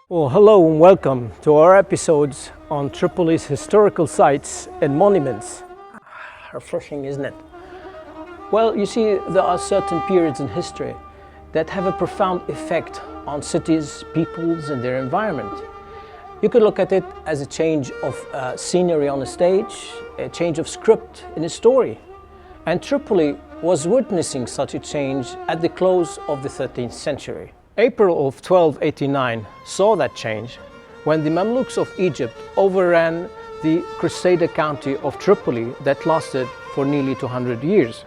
Well, hello and welcome to our episodes on Tripoli's historical sites and monuments. Refreshing, isn't it? Well, you see, there are certain periods in history that have a profound effect on cities, peoples, and their environment. You could look at it as a change of scenery on a stage, a change of script in a story. And Tripoli was witnessing such a change at the close of the 13th century. April of 1289 saw that change when the Mamluks of Egypt overran the Crusader county of Tripoli that lasted for nearly 200 years.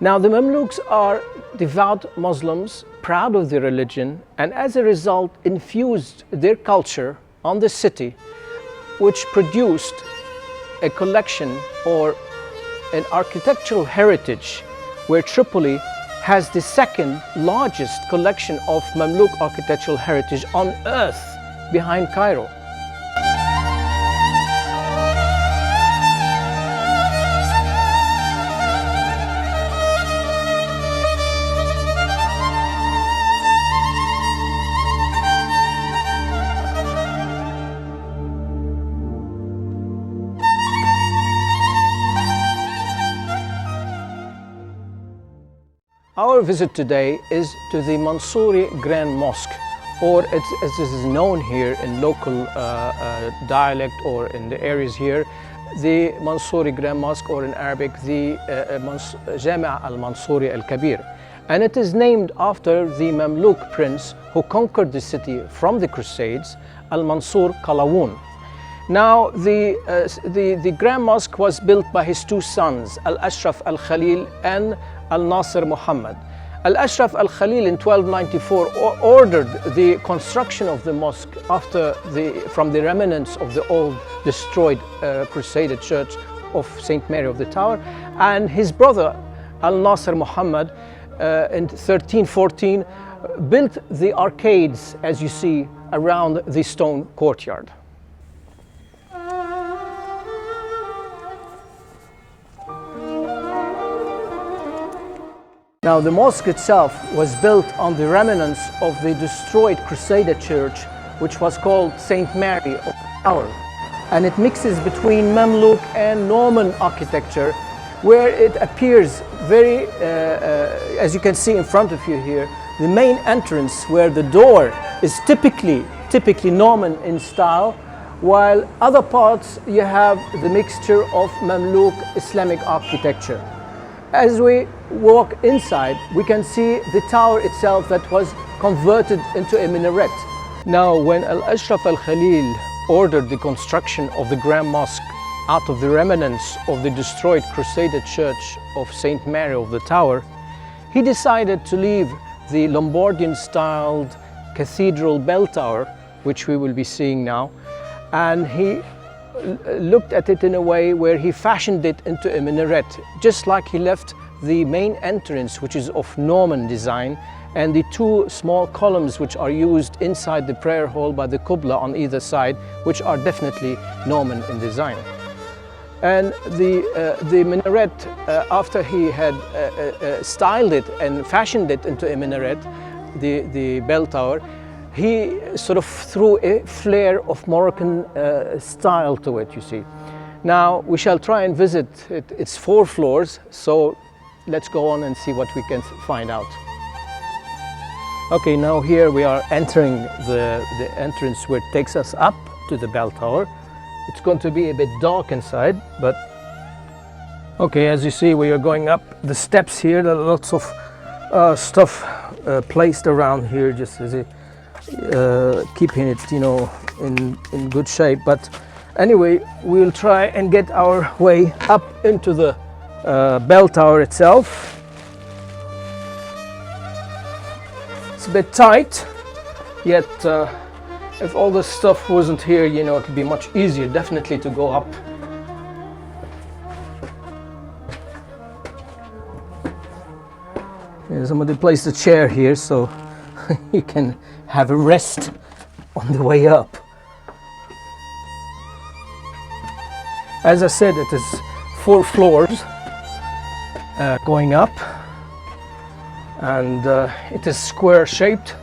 Now, the Mamluks are devout Muslims, proud of their religion, and as a result infused their culture on the city, which produced a collection or an architectural heritage where Tripoli has the second largest collection of Mamluk architectural heritage on earth behind Cairo. Our visit today is to the Mansouri Grand Mosque, or as this is known here in local dialect or in the areas here, the Mansouri Grand Mosque, or in Arabic, the Jami' al-Mansouri al-Kabir. And it is named after the Mamluk prince who conquered the city from the Crusades, Al-Mansur Qalawun. Now, the Grand Mosque was built by his two sons, Al-Ashraf al-Khalil and Al-Nasir Muhammad. Al-Ashraf al-Khalil in 1294 ordered the construction of the mosque from the remnants of the old destroyed Crusader church of St. Mary of the Tower, and his brother Al-Nasir Muhammad in 1314 built the arcades, as you see, around the stone courtyard. Now, the mosque itself was built on the remnants of the destroyed Crusader church, which was called St. Mary of the Tower. And it mixes between Mamluk and Norman architecture, where it appears very, as you can see in front of you here, the main entrance where the door is typically Norman in style, while other parts you have the mixture of Mamluk Islamic architecture. As we walk inside, we can see the tower itself that was converted into a minaret. Now, when Al-Ashraf al-Khalil ordered the construction of the Grand Mosque out of the remnants of the destroyed Crusader church of St. Mary of the Tower, he decided to leave the Lombardian-styled cathedral bell tower, which we will be seeing now, and he looked at it in a way where he fashioned it into a minaret, just like he left the main entrance, which is of Norman design, and the two small columns which are used inside the prayer hall by the Qibla on either side, which are definitely Norman in design. And the minaret, after he had styled it and fashioned it into a minaret, the bell tower, he sort of threw a flair of Moroccan style to it, you see. Now, we shall try and visit it. It's 4 floors, so let's go on and see what we can find out. Okay, now here we are entering the entrance where it takes us up to the bell tower. It's going to be a bit dark inside, but okay, as you see, we are going up the steps here. There are lots of stuff placed around here, just as a keeping it, you know, in good shape. But anyway, we'll try and get our way up into the bell tower itself. It's a bit tight, yet if all this stuff wasn't here, you know, it would be much easier definitely to go up Somebody placed a chair here so you can have a rest on the way up. As I said, it is 4 floors going up, and it is square shaped.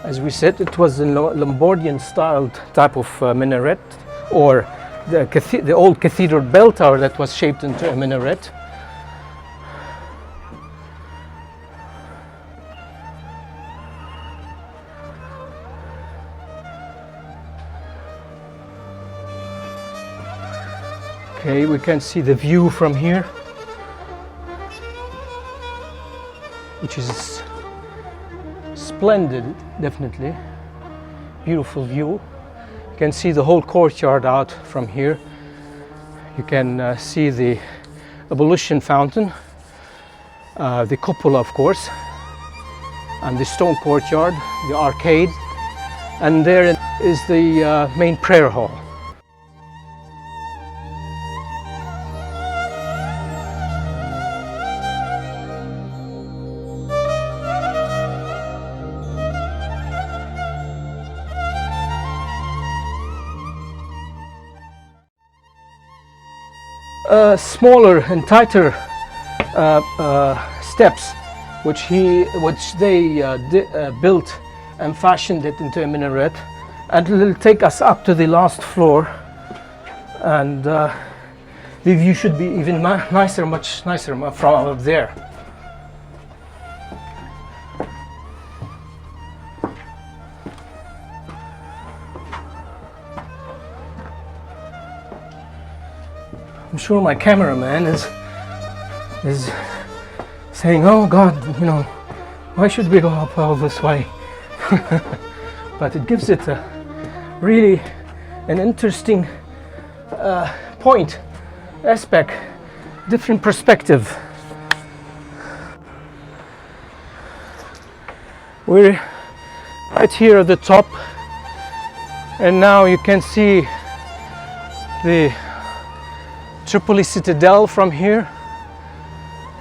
As we said, it was a Lombardian styled type of minaret, or the old cathedral bell tower that was shaped into a minaret. Okay, we can see the view from here, which is splendid, definitely. Beautiful view. You can see the whole courtyard out from here. You can see the ablution fountain, the cupola, of course, and the stone courtyard, the arcade, and there is the main prayer hall. Smaller and tighter steps, which they built and fashioned it into a minaret, and it will take us up to the last floor, and the view should be even nicer, much nicer from up there. I'm sure my cameraman is saying, "Oh God, you know, why should we go up all this way?" But it gives it a really an interesting aspect, different perspective. We're right here at the top, and now you can see the Tripoli citadel from here,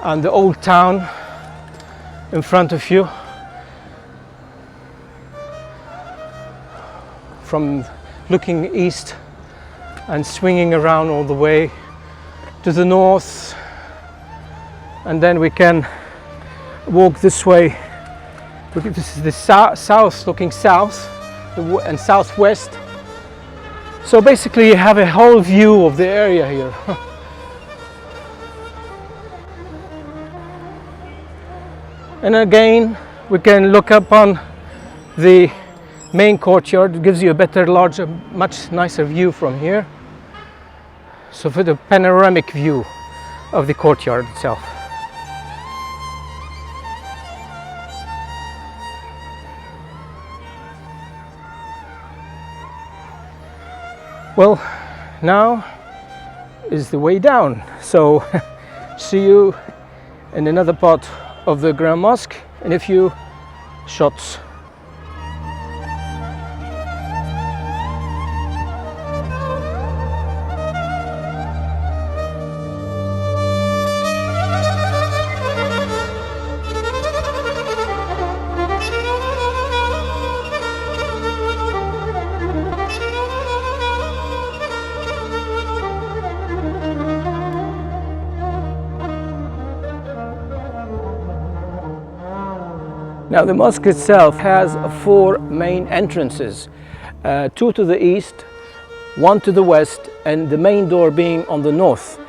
and the old town in front of you. From looking east and swinging around all the way to the north, and then we can walk this way. This is the south, looking south and southwest. So basically you have a whole view of the area here. And again, we can look up on the main courtyard. It gives you a better, larger, much nicer view from here. So for the panoramic view of the courtyard itself. Well, now is the way down. So see you in another part of the Grand Mosque in a few shots. Now the mosque itself has 4 main entrances, 2 to the east, 1 to the west, and the main door being on the north.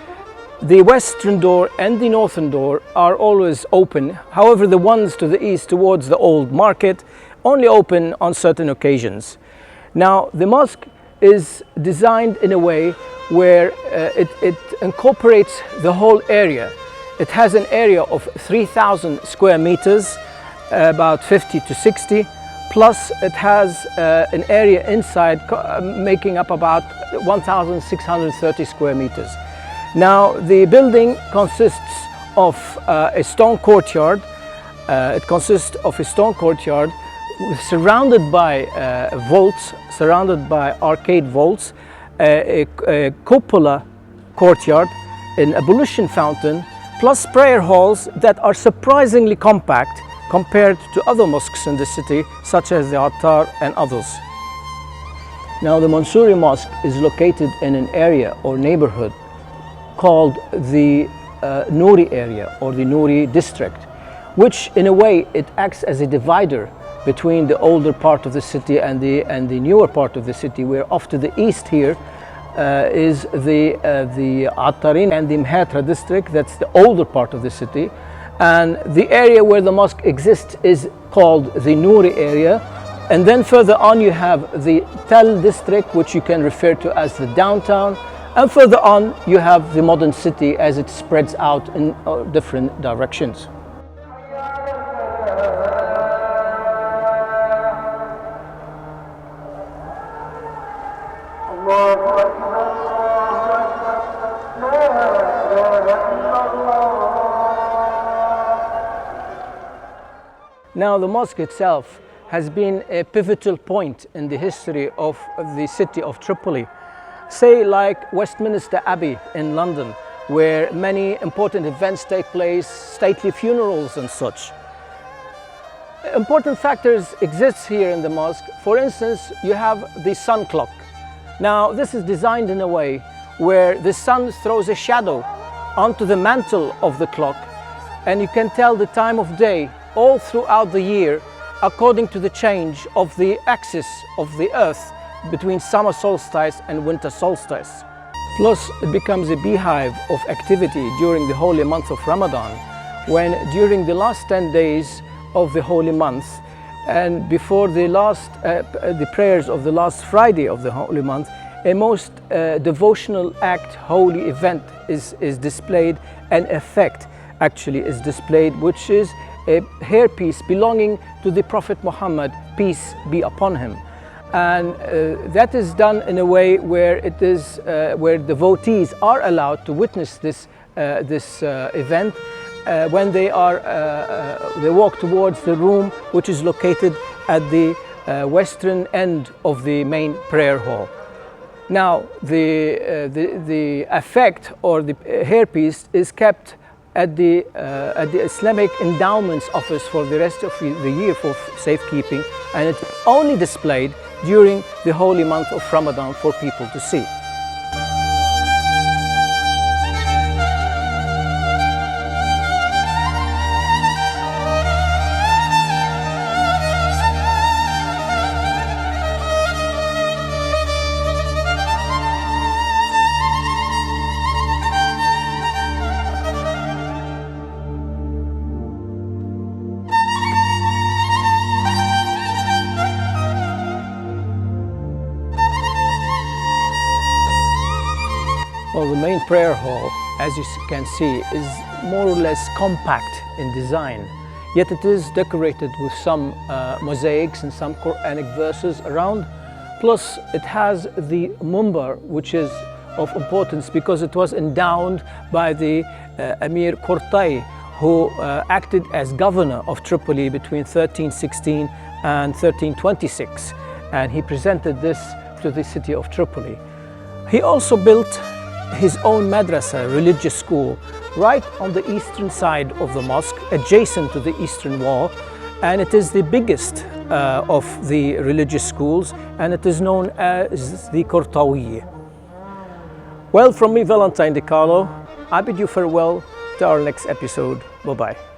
The western door and the northern door are always open. However, the ones to the east towards the old market only open on certain occasions. Now the mosque is designed in a way where it incorporates the whole area. It has an area of 3,000 square meters, about 50 to 60, plus it has an area inside making up about 1,630 square meters. Now the building consists of a stone courtyard. It consists of a stone courtyard surrounded by vaults, surrounded by arcade vaults, a cupola courtyard, an ablution fountain, plus prayer halls that are surprisingly compact compared to other mosques in the city, such as the Attar and others. Now, the Mansouri Mosque is located in an area or neighborhood called the Nouri area or the Nouri district, which in a way it acts as a divider between the older part of the city and the newer part of the city, where off to the east here is the Attarin and the Mhatra district. That's the older part of the city, and the area where the mosque exists is called the Nouri area. And then further on you have the Tel district, which you can refer to as the downtown, and further on you have the modern city as it spreads out in different directions. Now, the mosque itself has been a pivotal point in the history of the city of Tripoli. Say like Westminster Abbey in London, where many important events take place, stately funerals and such. Important factors exist here in the mosque. For instance, you have the sun clock. Now, this is designed in a way where the sun throws a shadow onto the mantle of the clock, and you can tell the time of day all throughout the year according to the change of the axis of the earth between summer solstice and winter solstice. Plus, it becomes a beehive of activity during the holy month of Ramadan, when during the last 10 days of the holy month and before the prayers of the last Friday of the holy month, a most devotional act, holy event is displayed, and effect actually is displayed, which is a hairpiece belonging to the Prophet Muhammad, peace be upon him. And that is done in a way where it is where devotees are allowed to witness this event when they walk towards the room which is located at the western end of the main prayer hall. Now, the effect or the hairpiece is kept at the Islamic Endowments Office for the rest of the year for safekeeping, and it's only displayed during the holy month of Ramadan for people to see. Well, the main prayer hall, as you can see, is more or less compact in design, yet it is decorated with some mosaics and some Quranic verses around. Plus, it has the mumbar, which is of importance because it was endowed by the Emir Kurtai, who acted as governor of Tripoli between 1316 and 1326, and he presented this to the city of Tripoli. He also built his own madrasa, religious school, right on the eastern side of the mosque, adjacent to the eastern wall, and it is the biggest of the religious schools, and it is known as the Kurtawiyya. Well, from me, Valentine De Carlo, I bid you farewell to our next episode. Bye-bye.